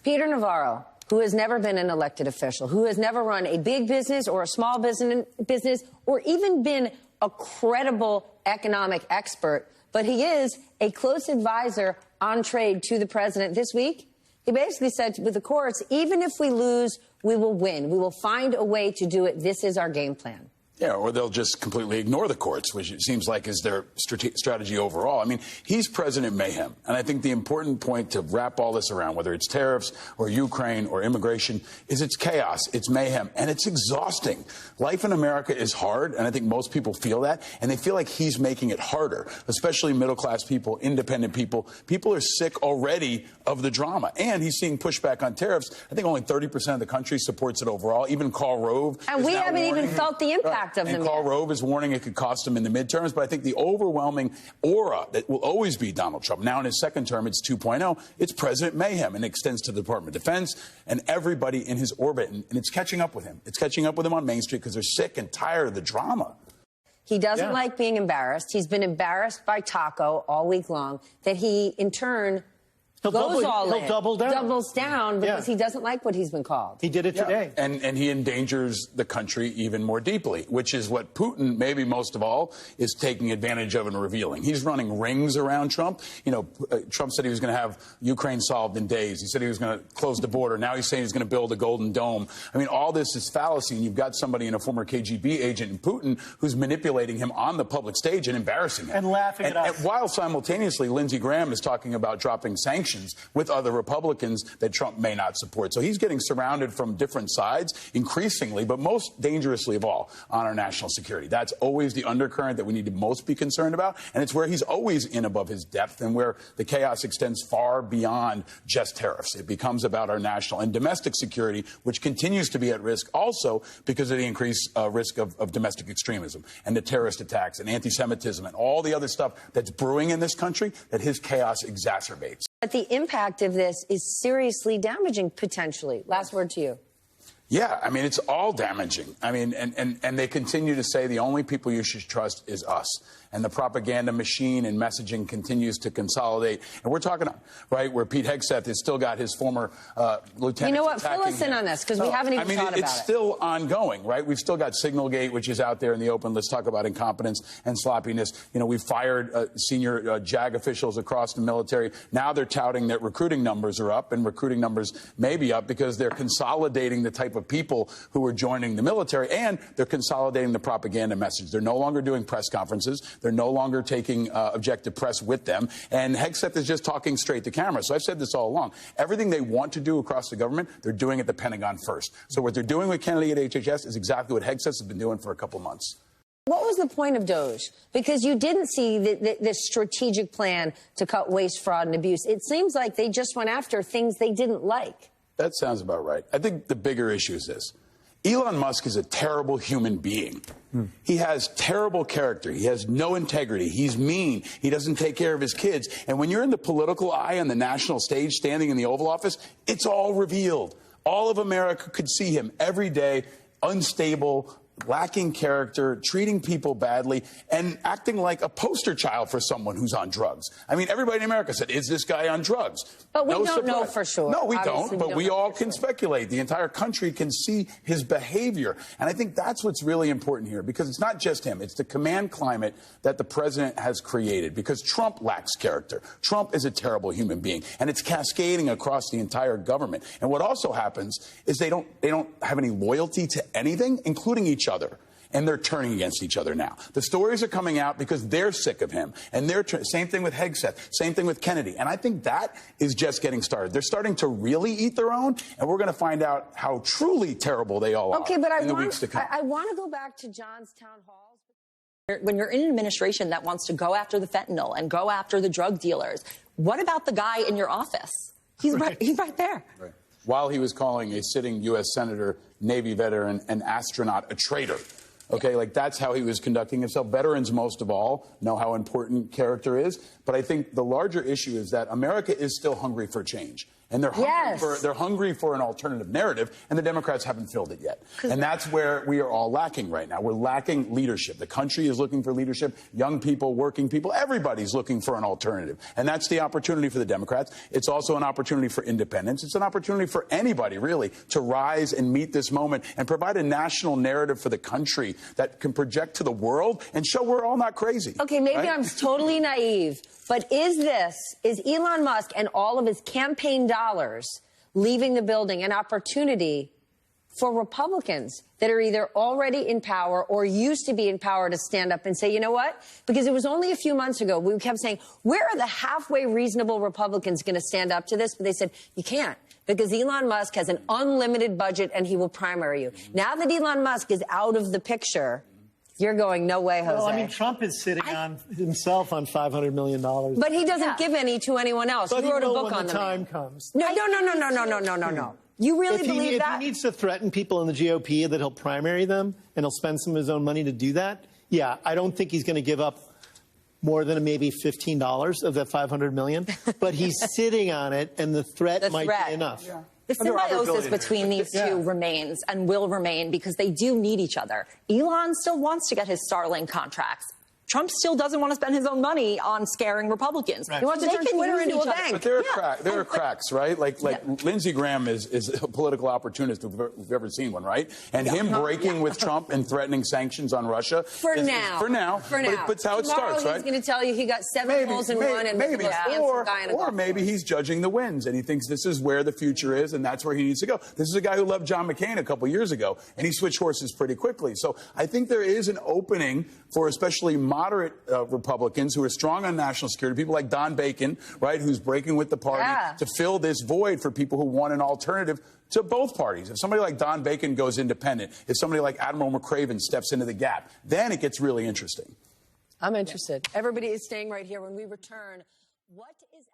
Peter Navarro, who has never been an elected official, who has never run a big business or a small business or even been a credible economic expert, but he is a close advisor on trade to the president this week. He basically said with the courts, even if we lose, we will win. We will find a way to do it. This is our game plan. Yeah, or they'll just completely ignore the courts, which it seems like is their strategy overall. I mean, he's President Mayhem. And I think the important point to wrap all this around, whether it's tariffs or Ukraine or immigration, is it's chaos, it's mayhem, and it's exhausting. Life in America is hard, and I think most people feel that, and they feel like he's making it harder, especially middle-class people, independent people. People are sick already of the drama, and he's seeing pushback on tariffs. I think only 30% of the country supports it overall. Even Karl Rove. And we haven't even felt the impact. And Karl Rove is warning it could cost him in the midterms. But I think the overwhelming aura that will always be Donald Trump, now in his second term, it's 2.0, it's President Mayhem, and it extends to the Department of Defense and everybody in his orbit. And it's catching up with him. It's catching up with him on Main Street because they're sick and tired of the drama. He doesn't like being embarrassed. He's been embarrassed by Taco all week long, that he, in turn, doubles down because he doesn't like what he's been called. He did it today. And he endangers the country even more deeply, which is what Putin, maybe most of all, is taking advantage of and revealing. He's running rings around Trump. You know, Trump said he was going to have Ukraine solved in days. He said he was going to close the border. Now he's saying he's going to build a golden dome. I mean, all this is fallacy, and you've got somebody in a former KGB agent in Putin who's manipulating him on the public stage and embarrassing him. And laughing at us. And while simultaneously, Lindsey Graham is talking about dropping sanctions with other Republicans that Trump may not support. So he's getting surrounded from different sides increasingly, but most dangerously of all, on our national security. That's always the undercurrent that we need to most be concerned about, and it's where he's always in above his depth and where the chaos extends far beyond just tariffs. It becomes about our national and domestic security, which continues to be at risk also because of the increased risk of domestic extremism and the terrorist attacks and anti-Semitism and all the other stuff that's brewing in this country that his chaos exacerbates. But the impact of this is seriously damaging, potentially. Last word to you. Yeah, I mean, it's all damaging. I mean, and they continue to say the only people you should trust is us. And the propaganda machine and messaging continues to consolidate. And we're talking, right, where Pete Hegseth has still got his former lieutenant. You know what? Fill us in on this, because we haven't even thought about it. It's still ongoing, right? We've still got Signalgate, which is out there in the open. Let's talk about incompetence and sloppiness. You know, we've fired senior JAG officials across the military. Now they're touting that recruiting numbers are up, and recruiting numbers may be up because they're consolidating the type of people who are joining the military, and they're consolidating the propaganda message. They're no longer doing press conferences. They're no longer taking objective press with them. And Hegseth is just talking straight to camera. So I've said this all along. Everything they want to do across the government, they're doing at the Pentagon first. So what they're doing with Kennedy at HHS is exactly what Hegseth has been doing for a couple months. What was the point of Doge? Because you didn't see the strategic plan to cut waste, fraud, and abuse. It seems like they just went after things they didn't like. That sounds about right. I think the bigger issue is this. Elon Musk is a terrible human being. He has terrible character. He has no integrity. He's mean. He doesn't take care of his kids. And when you're in the political eye on the national stage standing in the Oval Office, it's all revealed. All of America could see him every day, unstable, lacking character, treating people badly, and acting like a poster child for someone who's on drugs. I mean, everybody in America said, is this guy on drugs? But we don't know for sure. No, we don't, but we all can speculate. The entire country can see his behavior. And I think that's what's really important here, because it's not just him. It's the command climate that the president has created, because Trump lacks character. Trump is a terrible human being, and it's cascading across the entire government. And what also happens is they don't have any loyalty to anything, including each other. And they're turning against each other now. The stories are coming out because they're sick of him. And same thing with Hegseth, same thing with Kennedy. And I think that is just getting started. They're starting to really eat their own, and we're going to find out how truly terrible they all are in the weeks to come. I want to go back to John's town halls. When you're in an administration that wants to go after the fentanyl and go after the drug dealers, what about the guy in your office? He's right there. Right. While he was calling a sitting U.S. Senator, Navy veteran, and astronaut a traitor. Okay, like that's how he was conducting himself. Veterans, most of all, know how important character is. But I think the larger issue is that America is still hungry for change. And they're hungry for an alternative narrative, and the Democrats haven't filled it yet. And that's where we are all lacking right now. We're lacking leadership. The country is looking for leadership. Young people, working people, everybody's looking for an alternative. And that's the opportunity for the Democrats. It's also an opportunity for independents. It's an opportunity for anybody, really, to rise and meet this moment and provide a national narrative for the country that can project to the world and show we're all not crazy. Okay, maybe right? I'm totally naive, but is Elon Musk and all of his campaign dollars leaving the building an opportunity for Republicans that are either already in power or used to be in power to stand up and say, you know what? Because it was only a few months ago we kept saying, where are the halfway reasonable Republicans going to stand up to this? But they said, you can't, because Elon Musk has an unlimited budget and he will primary you. Now that Elon Musk is out of the picture, you're going, no way, Jose. Well, I mean, Trump is sitting on himself on $500 million. But he doesn't give any to anyone else. But you wrote a will book when on the them. time comes. No. You really believe that? If he needs to threaten people in the GOP that he'll primary them and he'll spend some of his own money to do that, yeah, I don't think he's going to give up more than maybe $15 of that $500 million. But he's sitting on it, and the threat might be enough. Yeah. The symbiosis between these two remains and will remain because they do need each other. Elon still wants to get his Starlink contracts. Trump still doesn't want to spend his own money on scaring Republicans. Right. He wants to turn Twitter into a bank. But there are cracks, right? Like Lindsey Graham is a political opportunist if we've ever seen one, right? And him breaking with Trump and threatening sanctions on Russia. For now. But it's how it starts, right? He's going to tell you he got seven holes in one and maybe. Or maybe he's judging the wins and he thinks this is where the future is and that's where he needs to go. This is a guy who loved John McCain a couple years ago and he switched horses pretty quickly. So I think there is an opening for especially moderate Republicans who are strong on national security, people like Don Bacon, right, who's breaking with the party to fill this void for people who want an alternative to both parties. If somebody like Don Bacon goes independent, if somebody like Admiral McCraven steps into the gap, then it gets really interesting. I'm interested. Everybody is staying right here. When we return, what is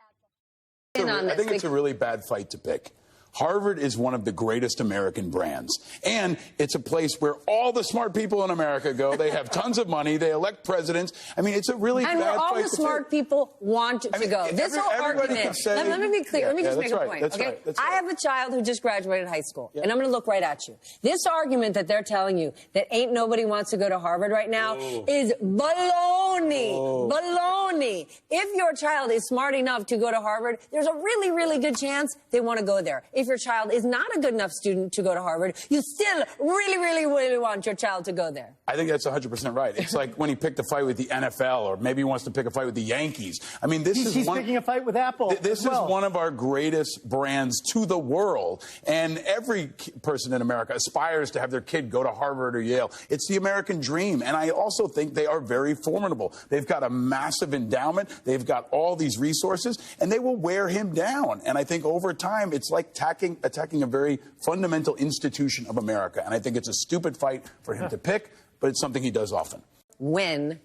at the... I think it's a really bad fight to pick. Harvard is one of the greatest American brands. And it's a place where all the smart people in America go. They have tons of money. They elect presidents. I mean, it's a really bad fight to pick. And where all the smart people want to go. This whole argument... Let me be clear. Let me just make a point, okay? I have a child who just graduated high school, and I'm going to look right at you. This argument that they're telling you that ain't nobody wants to go to Harvard right now is baloney. Baloney. If your child is smart enough to go to Harvard, there's a really, really good chance they want to go there. If your child is not a good enough student to go to Harvard, you still really, really, really want your child to go there. I think that's 100% right. It's like when he picked a fight with the NFL, or maybe he wants to pick a fight with the Yankees. I mean, he's picking a fight with Apple. This is one of our greatest brands to the world, and every person in America aspires to have their kid go to Harvard or Yale. It's the American dream, and I also think they are very formidable. They've got a massive endowment. They've got all these resources, and they will wear him down. And I think over time, it's like attacking a very fundamental institution of America. And I think it's a stupid fight for him to pick, but it's something he does often. When?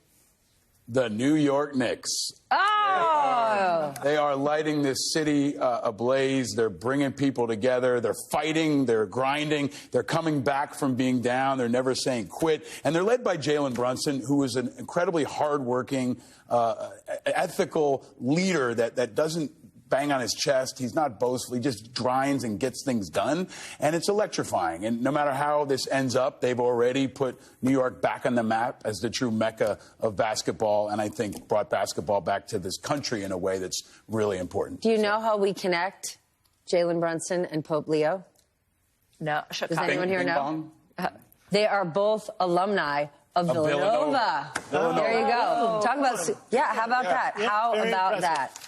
The New York Knicks. Oh! They are lighting this city ablaze. They're bringing people together. They're fighting. They're grinding. They're coming back from being down. They're never saying quit. And they're led by Jalen Brunson, who is an incredibly hardworking, ethical leader that doesn't bang on his chest. He's not boastful. He just grinds and gets things done. And it's electrifying. And no matter how this ends up, they've already put New York back on the map as the true mecca of basketball. And I think brought basketball back to this country in a way that's really important. Do you know how we connect Jalen Brunson and Pope Leo? No. Does anyone here know? They are both alumni of Villanova. There you go. Talk about, how about that? How about that?